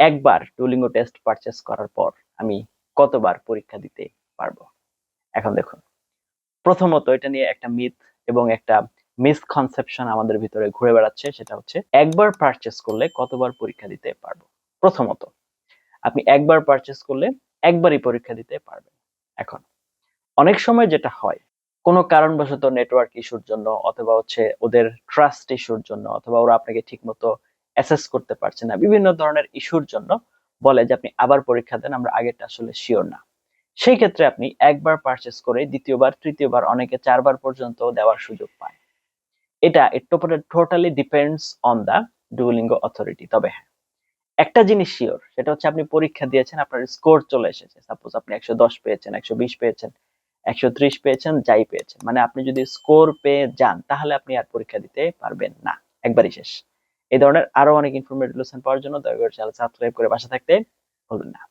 একবার Duolingo test purchase করার পর আমি কতবার পরীক্ষা দিতে পারবো? এখন দেখুন, প্রথমত এটা নিয়ে একটা মিথ এবং একটা মিসকনসেপশন আমাদের ভিতরে ঘুরে বেড়াচ্ছে। সেটা হচ্ছে একবার পারচেজ করলে কতবার পরীক্ষা দিতে পারবো। প্রথমত, আপনি একবার পারচেজ করলে একবারই পরীক্ষা দিতে পারবেন। এখন অনেক সময় যেটা হয়, কোনো কারণবশত নেটওয়ার্ক ইস্যুর জন্য অথবা হচ্ছে ওদের ট্রাস্ট ইস্যুর জন্য অথবা ওরা আপনাকে ঠিকমতো অ্যাসেস করতে পারছে না, বিভিন্ন ধরনের ইস্যুর জন্য বলে যে আপনি আবার পরীক্ষা দেন, আমরা আগেরটা আসলে শিওর না। সেই ক্ষেত্রে আপনি একবার পারচেজ করে দ্বিতীয়বার, তৃতীয়বার, অনেকে ৪ বার পর্যন্ত দেওয়ার সুযোগ পায়। এটা এর উপরে totally depends on the Duolingo authority. তবে হ্যাঁ, একটা জিনিস শিওর, সেটা হচ্ছে আপনি পরীক্ষা দিয়েছেন, আপনার স্কোর চলে এসেছে। সাপোজ আপনি ১১০ পেয়েছেন, ১২০ পেয়েছেন, ১৩০ পেয়েছেন, যাই পেয়েছেন। মানে আপনি যদি স্কোর পেয়ে যান তাহলে আপনি আর পরীক্ষা দিতে পারবেন না। একবারই শেষ। এই ধরনের আরো অনেক ইনফরমেটিভ লেসন পাওয়ার জন্য দয়া করে চ্যানেল সাবস্ক্রাইব করে পাশে থাকতে ভুলবেন না।